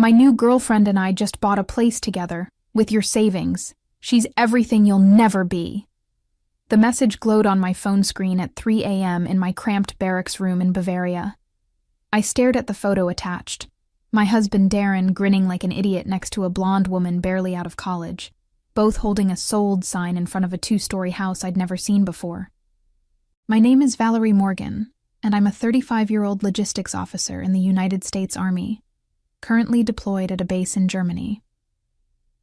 My new girlfriend and I just bought a place together, with your savings. She's everything you'll never be. The message glowed on my phone screen at 3 a.m. in my cramped barracks room in Bavaria. I stared at the photo attached. My husband Darren grinning like an idiot next to a blonde woman barely out of college, both holding a sold sign in front of a 2-story house I'd never seen before. My name is Valerie Morgan, and I'm a 35-year-old logistics officer in the United States Army, currently deployed at a base in Germany.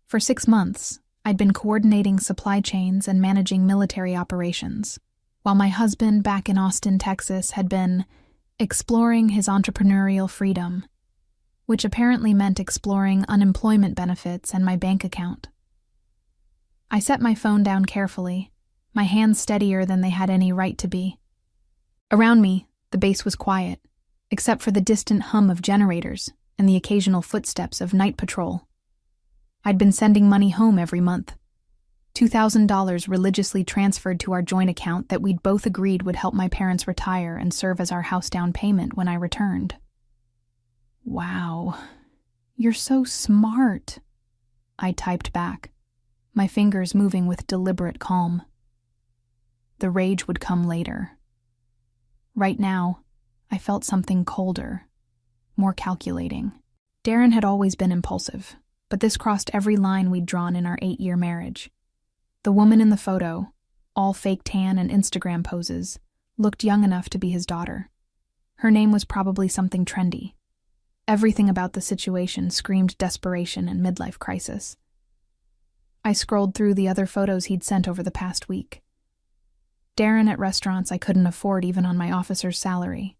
For 6 months, I'd been coordinating supply chains and managing military operations, while my husband back in Austin, Texas, had been exploring his entrepreneurial freedom, which apparently meant exploring unemployment benefits and my bank account. I set my phone down carefully, my hands steadier than they had any right to be. Around me, the base was quiet, except for the distant hum of generators and the occasional footsteps of night patrol. I'd been sending money home every month, $2,000 religiously transferred to our joint account that we'd both agreed would help my parents retire and serve as our house down payment when I returned. "Wow, you're so smart," I typed back, my fingers moving with deliberate calm. The rage would come later. Right now, I felt something colder, more calculating. Darren had always been impulsive, but this crossed every line we'd drawn in our 8-year marriage. The woman in the photo, all fake tan and Instagram poses, looked young enough to be his daughter. Her name was probably something trendy. Everything about the situation screamed desperation and midlife crisis. I scrolled through the other photos he'd sent over the past week. Darren at restaurants I couldn't afford even on my officer's salary.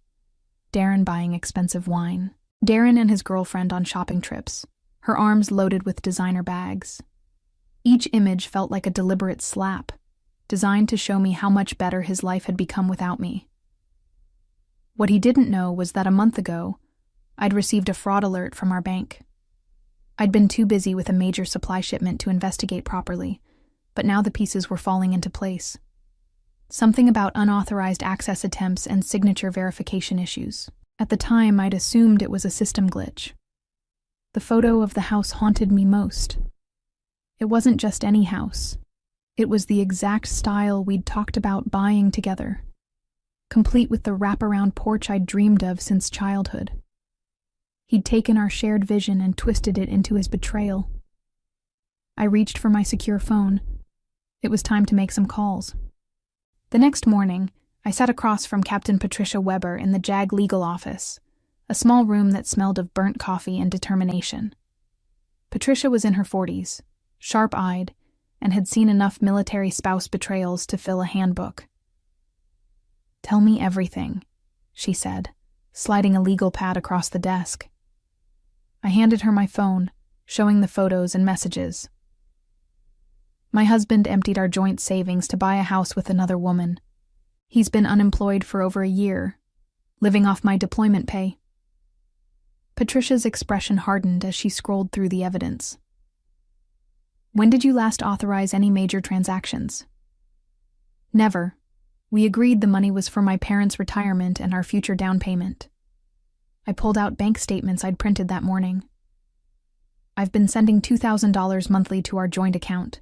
Darren buying expensive wine. Darren and his girlfriend on shopping trips, her arms loaded with designer bags. Each image felt like a deliberate slap, designed to show me how much better his life had become without me. What he didn't know was that a month ago, I'd received a fraud alert from our bank. I'd been too busy with a major supply shipment to investigate properly, but now the pieces were falling into place. Something about unauthorized access attempts and signature verification issues. At the time, I'd assumed it was a system glitch. The photo of the house haunted me most. It wasn't just any house. It was the exact style we'd talked about buying together, complete with the wraparound porch I'd dreamed of since childhood. He'd taken our shared vision and twisted it into his betrayal. I reached for my secure phone. It was time to make some calls. The next morning, I sat across from Captain Patricia Weber in the JAG legal office, a small room that smelled of burnt coffee and determination. Patricia was in her 40s, sharp-eyed, and had seen enough military spouse betrayals to fill a handbook. "Tell me everything," she said, sliding a legal pad across the desk. I handed her my phone, showing the photos and messages. My husband emptied our joint savings to buy a house with another woman. He's been unemployed for over a year, living off my deployment pay. Patricia's expression hardened as she scrolled through the evidence. "When did you last authorize any major transactions?" "Never. We agreed the money was for my parents' retirement and our future down payment." I pulled out bank statements I'd printed that morning. "I've been sending $2,000 monthly to our joint account.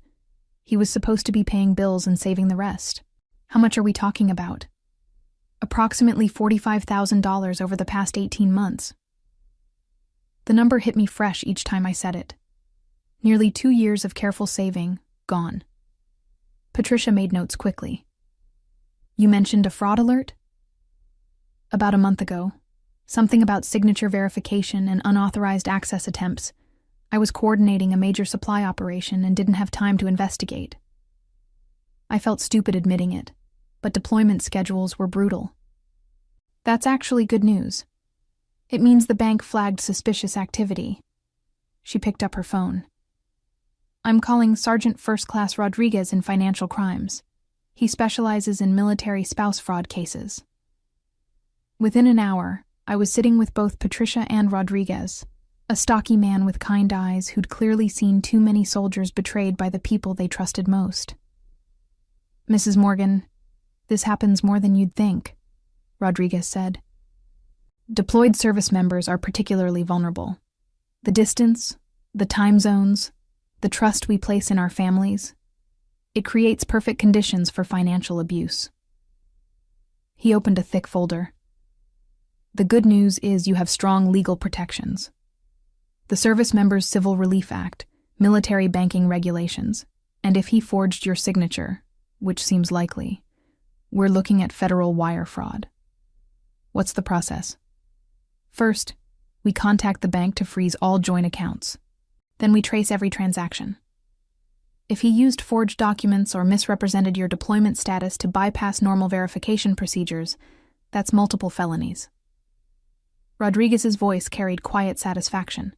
He was supposed to be paying bills and saving the rest." "How much are we talking about?" "Approximately $45,000 over the past 18 months. The number hit me fresh each time I said it. Nearly 2 years of careful saving, gone. Patricia made notes quickly. "You mentioned a fraud alert?" "About a month ago. Something about signature verification and unauthorized access attempts. I was coordinating a major supply operation and didn't have time to investigate." I felt stupid admitting it, but deployment schedules were brutal. "That's actually good news. It means the bank flagged suspicious activity." She picked up her phone. "I'm calling Sergeant First Class Rodriguez in financial crimes. He specializes in military spouse fraud cases." Within an hour, I was sitting with both Patricia and Rodriguez, a stocky man with kind eyes who'd clearly seen too many soldiers betrayed by the people they trusted most. "Mrs. Morgan, this happens more than you'd think," Rodriguez said. "Deployed service members are particularly vulnerable. The distance, the time zones, the trust we place in our families. It creates perfect conditions for financial abuse. He opened a thick folder. The good news is you have strong legal protections. The Service Members Civil Relief Act, military banking regulations, and if he forged your signature, which seems likely, we're looking at federal wire fraud. What's the process? First, we contact the bank to freeze all joint accounts. Then we trace every transaction. If he used forged documents or misrepresented your deployment status to bypass normal verification procedures, that's multiple felonies. Rodriguez's voice carried quiet satisfaction.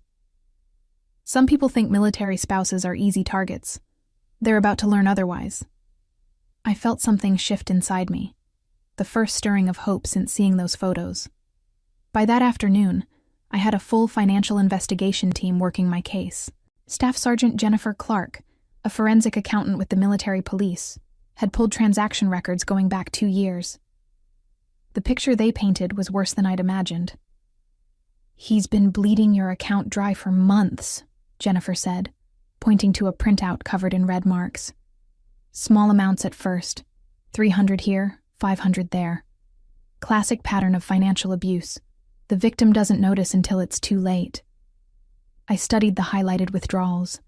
Some people think military spouses are easy targets. They're about to learn otherwise. I felt something shift inside me, the first stirring of hope since seeing those photos. By that afternoon, I had a full financial investigation team working my case. Staff Sergeant Jennifer Clark, a forensic accountant with the military police, had pulled transaction records going back 2 years. The picture they painted was worse than I'd imagined. "He's been bleeding your account dry for months," Jennifer said, pointing to a printout covered in red marks. "Small amounts at first, 300 here, 500 there. Classic pattern of financial abuse. The victim doesn't notice until it's too late." I studied the highlighted withdrawals.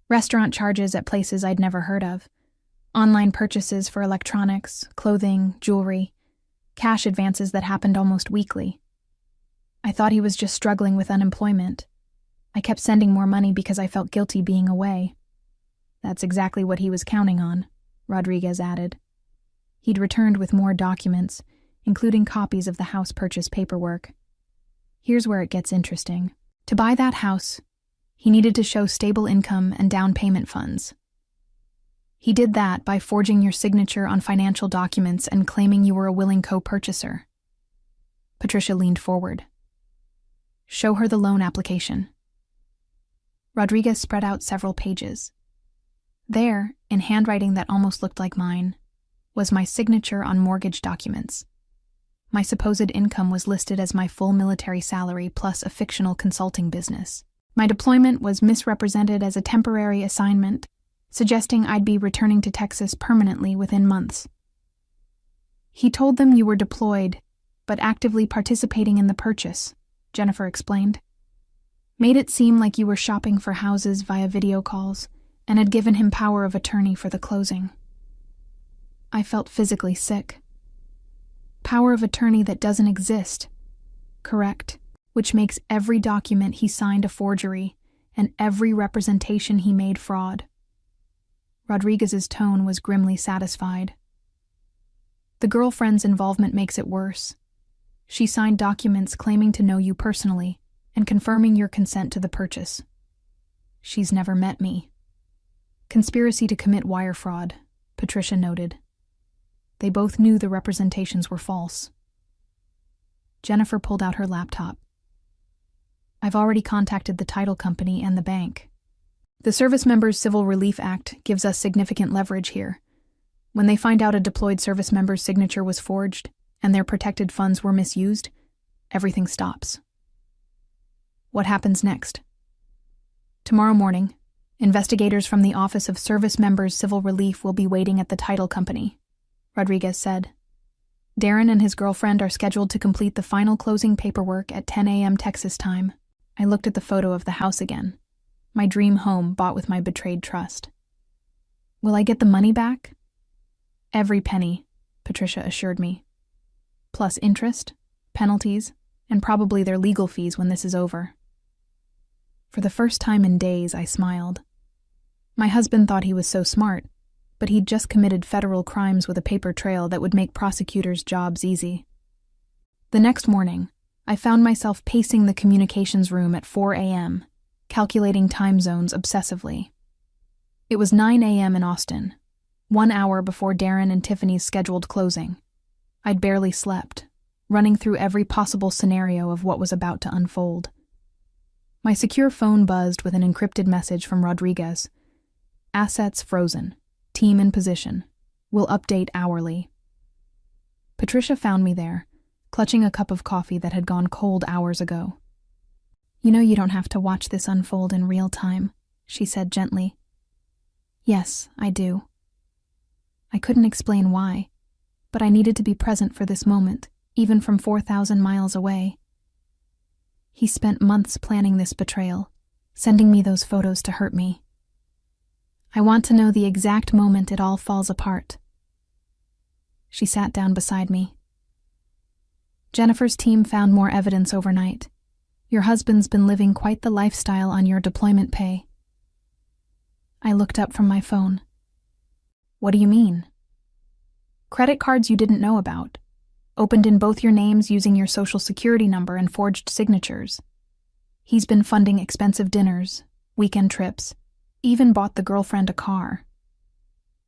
Restaurant charges at places I'd never heard of. Online purchases for electronics, clothing, jewelry. Cash advances that happened almost weekly. I thought he was just struggling with unemployment. I kept sending more money because I felt guilty being away. "That's exactly what he was counting on," Rodriguez added. He'd returned with more documents, including copies of the house purchase paperwork. Here's where it gets interesting. To buy that house, he needed to show stable income and down payment funds. He did that by forging your signature on financial documents and claiming you were a willing co-purchaser. Patricia leaned forward. "Show her the loan application." Rodriguez spread out several pages. There, in handwriting that almost looked like mine, was my signature on mortgage documents. My supposed income was listed as my full military salary plus a fictional consulting business. My deployment was misrepresented as a temporary assignment, suggesting I'd be returning to Texas permanently within months. "He told them you were deployed, but actively participating in the purchase," Jennifer explained. "Made it seem like you were shopping for houses via video calls and had given him power of attorney for the closing." I felt physically sick. Power of attorney that doesn't exist. Correct. Which makes every document he signed a forgery and every representation he made fraud. Rodriguez's tone was grimly satisfied. "The girlfriend's involvement makes it worse. She signed documents claiming to know you personally and confirming your consent to the purchase. She's never met me." "Conspiracy to commit wire fraud," Patricia noted. They both knew the representations were false. Jennifer pulled out her laptop. "I've already contacted the title company and the bank. The Service Members Civil Relief Act gives us significant leverage here. When they find out a deployed service member's signature was forged and their protected funds were misused, everything stops." "What happens next?" "Tomorrow morning, investigators from the Office of Service Members Civil Relief will be waiting at the title company," Rodriguez said. "Darren and his girlfriend are scheduled to complete the final closing paperwork at 10 a.m. Texas time." I looked at the photo of the house again. My dream home bought with my betrayed trust. "Will I get the money back?" "Every penny," Patricia assured me. "Plus interest, penalties, and probably their legal fees when this is over." For the first time in days, I smiled. My husband thought he was so smart, but he'd just committed federal crimes with a paper trail that would make prosecutors' jobs easy. The next morning, I found myself pacing the communications room at 4 a.m., calculating time zones obsessively. It was 9 a.m. in Austin, 1 hour before Darren and Tiffany's scheduled closing. I'd barely slept, running through every possible scenario of what was about to unfold. My secure phone buzzed with an encrypted message from Rodriguez. "Assets frozen. Team in position. Will update hourly." Patricia found me there, clutching a cup of coffee that had gone cold hours ago. You know you don't have to watch this unfold in real time, she said gently. Yes, I do. I couldn't explain why, but I needed to be present for this moment, even from 4,000 miles away. He spent months planning this betrayal, sending me those photos to hurt me. I want to know the exact moment it all falls apart. She sat down beside me. Jennifer's team found more evidence overnight. Your husband's been living quite the lifestyle on your deployment pay. I looked up from my phone. What do you mean? Credit cards you didn't know about, opened in both your names using your social security number and forged signatures. He's been funding expensive dinners, weekend trips, even bought the girlfriend a car.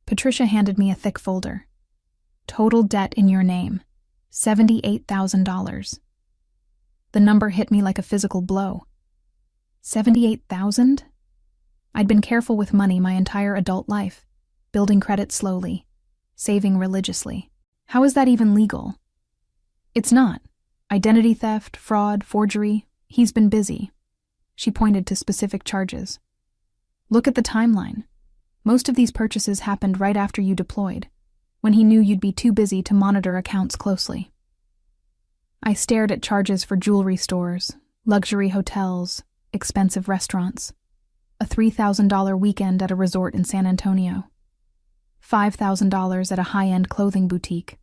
Patricia handed me a thick folder. Total debt in your name, $78,000. The number hit me like a physical blow. 78,000? I'd been careful with money my entire adult life, building credit slowly, saving religiously. How is that even legal? It's not. Identity theft, fraud, forgery. He's been busy. She pointed to specific charges. Look at the timeline. Most of these purchases happened right after you deployed, when he knew you'd be too busy to monitor accounts closely. I stared at charges for jewelry stores, luxury hotels, expensive restaurants, a $3,000 weekend at a resort in San Antonio, $5,000 at a high-end clothing boutique.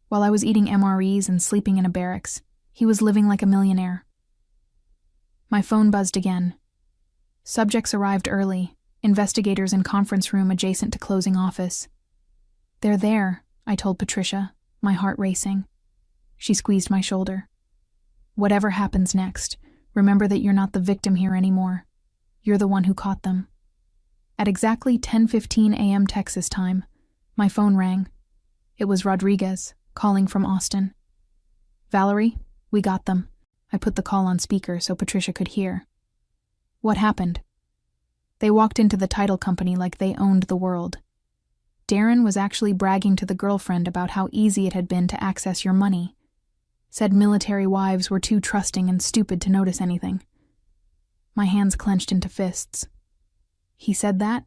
While I was eating MREs and sleeping in a barracks, he was living like a millionaire. My phone buzzed again. Subjects arrived early, investigators in conference room adjacent to closing office. They're there, I told Patricia, my heart racing. She squeezed my shoulder. Whatever happens next, remember that you're not the victim here anymore. You're the one who caught them. At exactly 10:15 a.m. Texas time, my phone rang. It was Rodriguez, calling from Austin. Valerie, we got them. I put the call on speaker so Patricia could hear. What happened? They walked into the title company like they owned the world. Darren was actually bragging to the girlfriend about how easy it had been to access your money. Said military wives were too trusting and stupid to notice anything. My hands clenched into fists. He said that?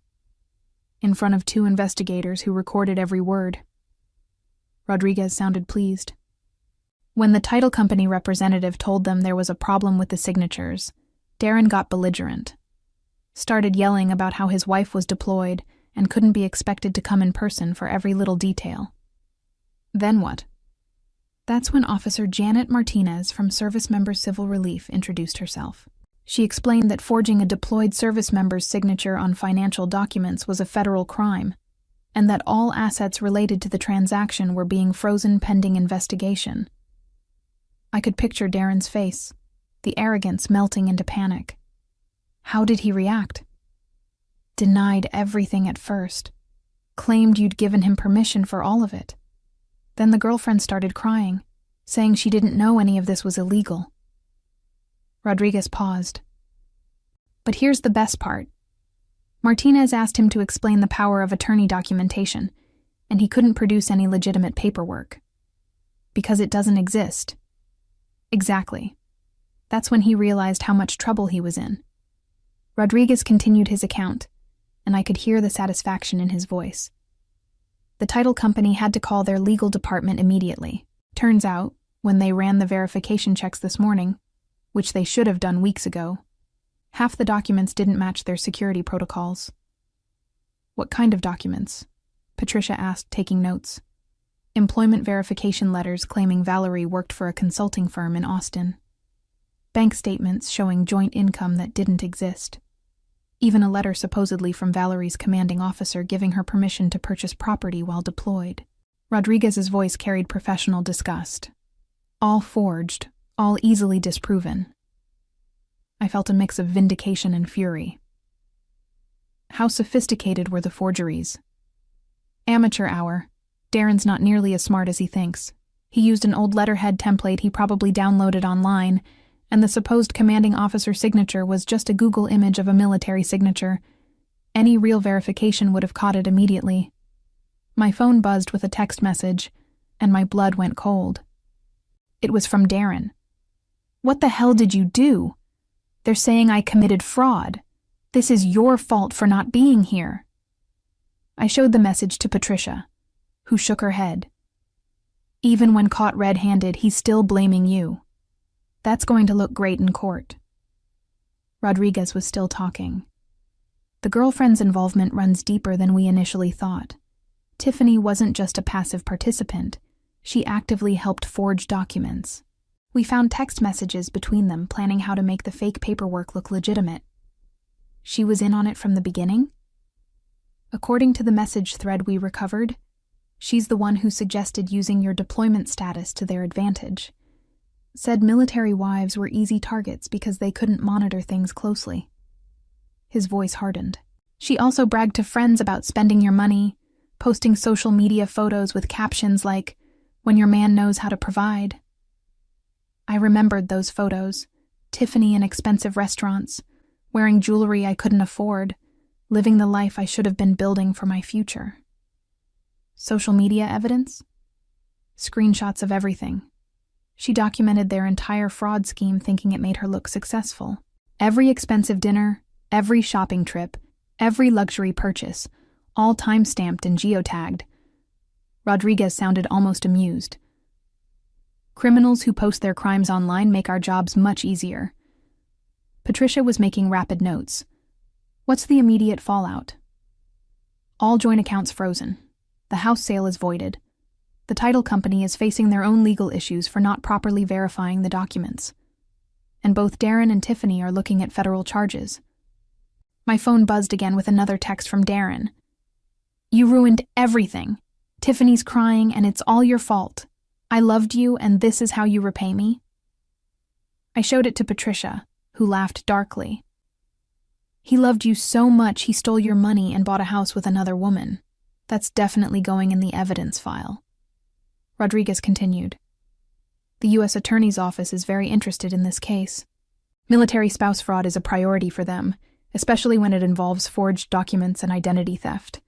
In front of 2 investigators who recorded every word. Rodriguez sounded pleased. When the title company representative told them there was a problem with the signatures, Darren got belligerent. Started yelling about how his wife was deployed and couldn't be expected to come in person for every little detail. Then what? That's when Officer Janet Martinez from Service Member Civil Relief introduced herself. She explained that forging a deployed service member's signature on financial documents was a federal crime, and that all assets related to the transaction were being frozen pending investigation. I could picture Darren's face, the arrogance melting into panic. How did he react? Denied everything at first. Claimed you'd given him permission for all of it. Then the girlfriend started crying, saying she didn't know any of this was illegal. Rodriguez paused. But here's the best part. Martinez asked him to explain the power of attorney documentation, and he couldn't produce any legitimate paperwork. Because it doesn't exist. Exactly. That's when he realized how much trouble he was in. Rodriguez continued his account, and I could hear the satisfaction in his voice. The title company had to call their legal department immediately. Turns out, when they ran the verification checks this morning, which they should have done weeks ago, half the documents didn't match their security protocols. What kind of documents? Patricia asked, taking notes. Employment verification letters claiming Valerie worked for a consulting firm in Austin. Bank statements showing joint income that didn't exist. Even a letter supposedly from Valerie's commanding officer giving her permission to purchase property while deployed. Rodriguez's voice carried professional disgust. All forged, all easily disproven. I felt a mix of vindication and fury. How sophisticated were the forgeries? Amateur hour. Darren's not nearly as smart as he thinks. He used an old letterhead template he probably downloaded online, and the supposed commanding officer signature was just a Google image of a military signature. Any real verification would have caught it immediately. My phone buzzed with a text message, and my blood went cold. It was from Darren. What the hell did you do? They're saying I committed fraud. This is your fault for not being here." I showed the message to Patricia, who shook her head. "Even when caught red-handed, he's still blaming you. That's going to look great in court." Rodriguez was still talking. "The girlfriend's involvement runs deeper than we initially thought. Tiffany wasn't just a passive participant. She actively helped forge documents. We found text messages between them planning how to make the fake paperwork look legitimate. She was in on it from the beginning? According to the message thread we recovered, she's the one who suggested using your deployment status to their advantage. Said military wives were easy targets because they couldn't monitor things closely." His voice hardened. "She also bragged to friends about spending your money, posting social media photos with captions like, 'When your man knows how to provide.'" I remembered those photos. Tiffany in expensive restaurants, wearing jewelry I couldn't afford, living the life I should have been building for my future. Social media evidence? Screenshots of everything. She documented their entire fraud scheme thinking it made her look successful. Every expensive dinner, every shopping trip, every luxury purchase, all time-stamped and geotagged. Rodriguez sounded almost amused. "Criminals who post their crimes online make our jobs much easier." Patricia was making rapid notes. "What's the immediate fallout?" "All joint accounts frozen. The house sale is voided. The title company is facing their own legal issues for not properly verifying the documents. And both Darren and Tiffany are looking at federal charges." My phone buzzed again with another text from Darren. "You ruined everything. Tiffany's crying and it's all your fault. I loved you and this is how you repay me?" I showed it to Patricia, who laughed darkly. "He loved you so much he stole your money and bought a house with another woman. That's definitely going in the evidence file." Rodriguez continued. "The U.S. Attorney's Office is very interested in this case. Military spouse fraud is a priority for them, especially when it involves forged documents and identity theft.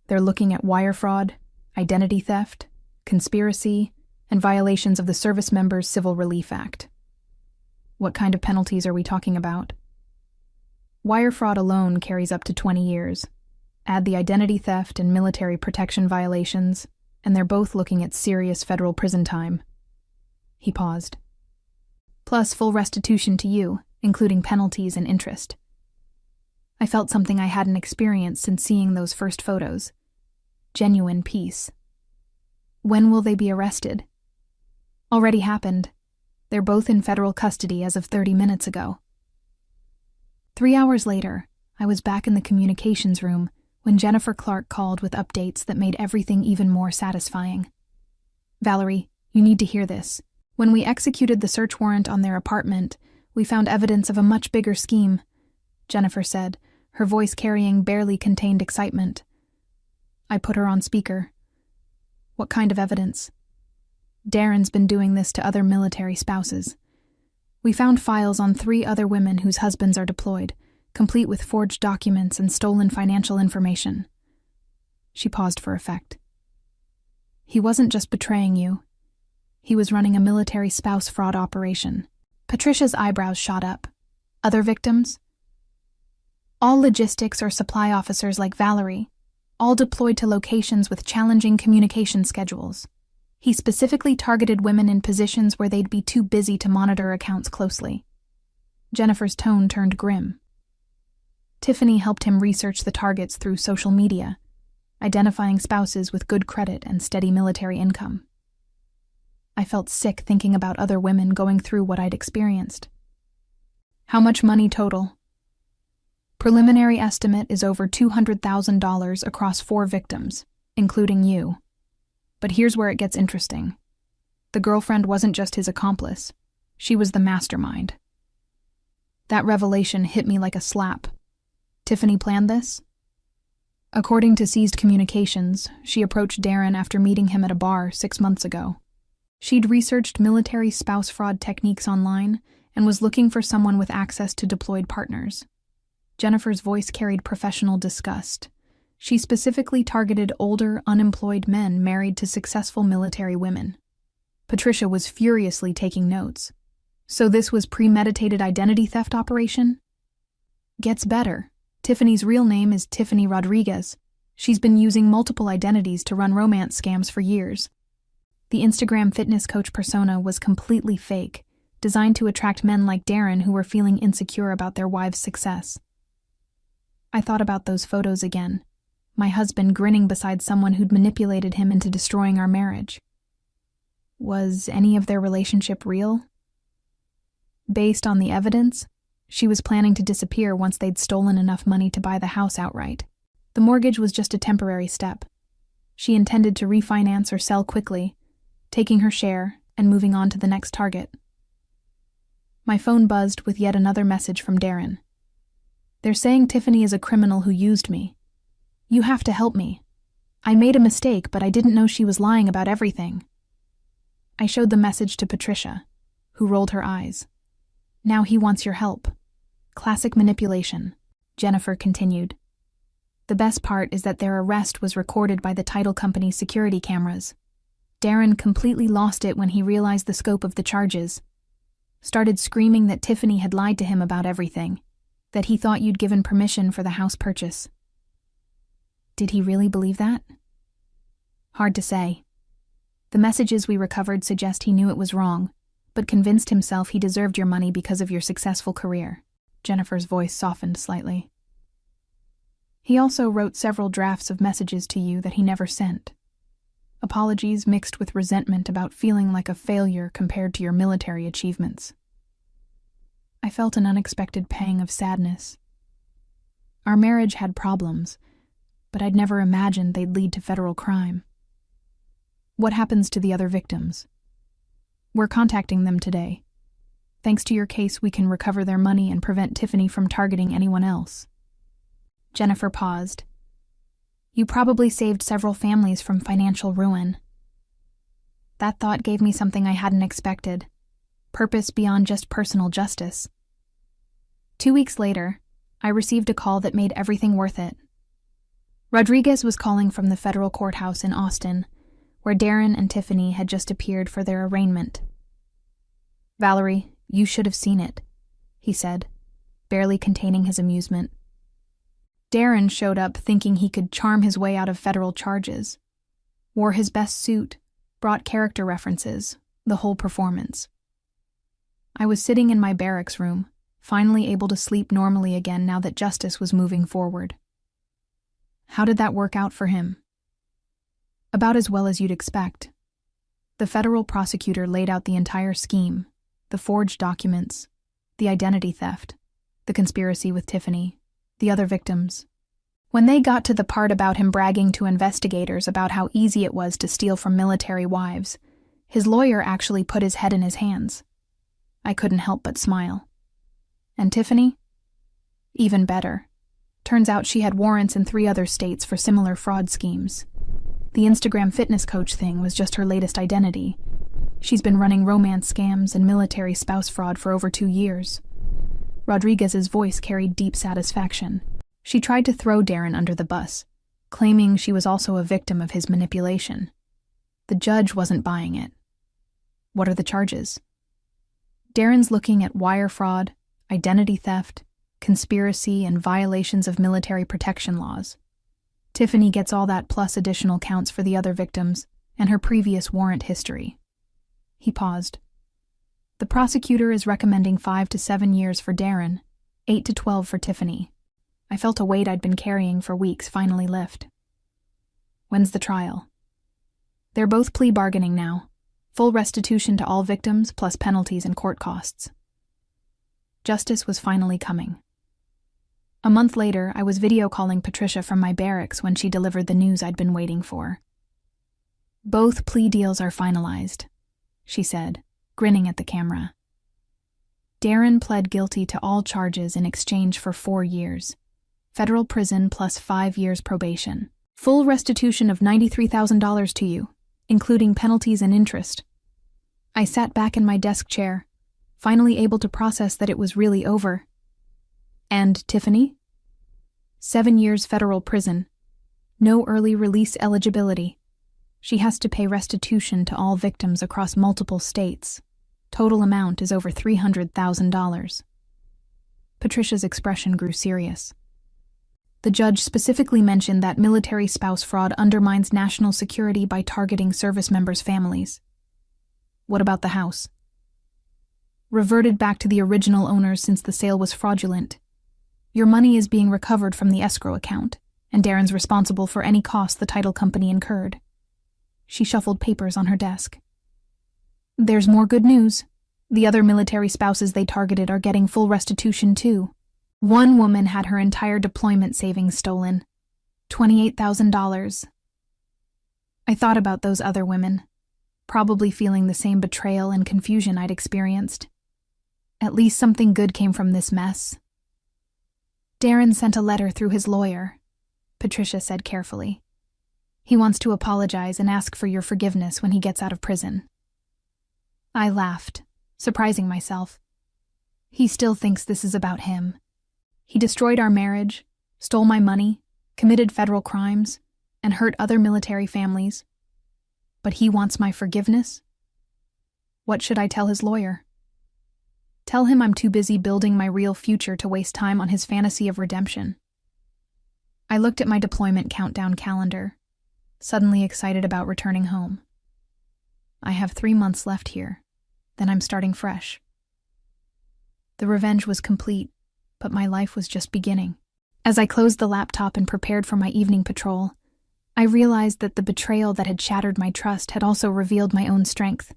They're looking at wire fraud, identity theft, conspiracy, and violations of the Service Members Civil Relief Act." "What kind of penalties are we talking about?" "Wire fraud alone carries up to 20 years. Add the identity theft and military protection violations, and they're both looking at serious federal prison time." He paused. "Plus full restitution to you, including penalties and interest." I felt something I hadn't experienced since seeing those first photos. Genuine peace. "When will they be arrested?" "Already happened. They're both in federal custody as of 30 minutes ago." 3 hours later, I was back in the communications room when Jennifer Clark called with updates that made everything even more satisfying. "Valerie, you need to hear this. When we executed the search warrant on their apartment, we found evidence of a much bigger scheme," Jennifer said, her voice carrying barely contained excitement. I put her on speaker. "What kind of evidence?" "Darren's been doing this to other military spouses. We found files on 3 other women whose husbands are deployed, complete with forged documents and stolen financial information." She paused for effect. "He wasn't just betraying you. He was running a military spouse fraud operation." Patricia's eyebrows shot up. "Other victims?" "All logistics or supply officers like Valerie, all deployed to locations with challenging communication schedules. He specifically targeted women in positions where they'd be too busy to monitor accounts closely." Jennifer's tone turned grim. "Tiffany helped him research the targets through social media, identifying spouses with good credit and steady military income." I felt sick thinking about other women going through what I'd experienced. "How much money total?" "Preliminary estimate is over $200,000 across 4 victims, including you. But here's where it gets interesting. The girlfriend wasn't just his accomplice. She was the mastermind." That revelation hit me like a slap. "Tiffany planned this?" "According to seized communications, she approached Darren after meeting him at a bar 6 months ago. She'd researched military spouse fraud techniques online and was looking for someone with access to deployed partners." Jennifer's voice carried professional disgust. She specifically targeted older, unemployed men married to successful military women. Patricia was furiously taking notes. So this was premeditated identity theft operation? Gets better. Tiffany's real name is Tiffany Rodriguez. She's been using multiple identities to run romance scams for years. The Instagram fitness coach persona was completely fake, designed to attract men like Darren who were feeling insecure about their wives' success. I thought about those photos again, my husband grinning beside someone who'd manipulated him into destroying our marriage. Was any of their relationship real? Based on the evidence, she was planning to disappear once they'd stolen enough money to buy the house outright. The mortgage was just a temporary step. She intended to refinance or sell quickly, taking her share and moving on to the next target. My phone buzzed with yet another message from Darren. They're saying Tiffany is a criminal who used me. You have to help me. I made a mistake, but I didn't know she was lying about everything. I showed the message to Patricia, who rolled her eyes. Now he wants your help. Classic manipulation, Jennifer continued. The best part is that their arrest was recorded by the title company's security cameras. Darren completely lost it when he realized the scope of the charges. Started screaming that Tiffany had lied to him about everything, that he thought you'd given permission for the house purchase. Did he really believe that? Hard to say. The messages we recovered suggest he knew it was wrong, but convinced himself he deserved your money because of your successful career. Jennifer's voice softened slightly. He also wrote several drafts of messages to you that he never sent. Apologies mixed with resentment about feeling like a failure compared to your military achievements. I felt an unexpected pang of sadness. Our marriage had problems, but I'd never imagined they'd lead to federal crime. What happens to the other victims? We're contacting them today. Thanks to your case, we can recover their money and prevent Tiffany from targeting anyone else. Jennifer paused. You probably saved several families from financial ruin. That thought gave me something I hadn't expected. Purpose beyond just personal justice. 2 weeks later, I received a call that made everything worth it. Rodriguez was calling from the federal courthouse in Austin, where Darren and Tiffany had just appeared for their arraignment. Valerie, you should have seen it, he said, barely containing his amusement. Darren showed up thinking he could charm his way out of federal charges. Wore his best suit, brought character references, the whole performance. I was sitting in my barracks room, finally able to sleep normally again now that justice was moving forward. How did that work out for him? About as well as you'd expect. The federal prosecutor laid out the entire scheme, the forged documents, the identity theft, the conspiracy with Tiffany, the other victims. When they got to the part about him bragging to investigators about how easy it was to steal from military wives, his lawyer actually put his head in his hands. I couldn't help but smile. And Tiffany? Even better. Turns out she had warrants in 3 other states for similar fraud schemes. The Instagram fitness coach thing was just her latest identity. She's been running romance scams and military spouse fraud for over 2 years. Rodriguez's voice carried deep satisfaction. She tried to throw Darren under the bus, claiming she was also a victim of his manipulation. The judge wasn't buying it. What are the charges? Darren's looking at wire fraud, identity theft, conspiracy, and violations of military protection laws. Tiffany gets all that plus additional counts for the other victims and her previous warrant history. He paused. The prosecutor is recommending 5 to 7 years for Darren, 8 to 12 for Tiffany. I felt a weight I'd been carrying for weeks finally lift. When's the trial? They're both plea bargaining now. Full restitution to all victims plus penalties and court costs. Justice was finally coming. A month later, I was video calling Patricia from my barracks when she delivered the news I'd been waiting for. Both plea deals are finalized, she said, grinning at the camera. Darren pled guilty to all charges in exchange for 4 years. Federal prison plus 5 years probation. Full restitution of $93,000 to you, including penalties and interest. I sat back in my desk chair, finally able to process that it was really over. And Tiffany? 7 years federal prison. No early release eligibility. She has to pay restitution to all victims across multiple states. Total amount is over $300,000. Patricia's expression grew serious. The judge specifically mentioned that military spouse fraud undermines national security by targeting service members' families. What about the house? Reverted back to the original owners since the sale was fraudulent. Your money is being recovered from the escrow account, and Darren's responsible for any costs the title company incurred. She shuffled papers on her desk. There's more good news. The other military spouses they targeted are getting full restitution too. One woman had her entire deployment savings stolen. $28,000. I thought about those other women, probably feeling the same betrayal and confusion I'd experienced. At least something good came from this mess. Darren sent a letter through his lawyer, Patricia said carefully. He wants to apologize and ask for your forgiveness when he gets out of prison. I laughed, surprising myself. He still thinks this is about him. He destroyed our marriage, stole my money, committed federal crimes, and hurt other military families. But he wants my forgiveness? What should I tell his lawyer? Tell him I'm too busy building my real future to waste time on his fantasy of redemption. I looked at my deployment countdown calendar, suddenly excited about returning home. I have 3 months left here, then I'm starting fresh. The revenge was complete, but my life was just beginning. As I closed the laptop and prepared for my evening patrol, I realized that the betrayal that had shattered my trust had also revealed my own strength.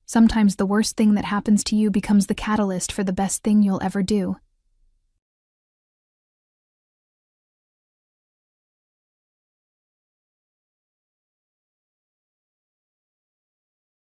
Sometimes the worst thing that happens to you becomes the catalyst for the best thing you'll ever do.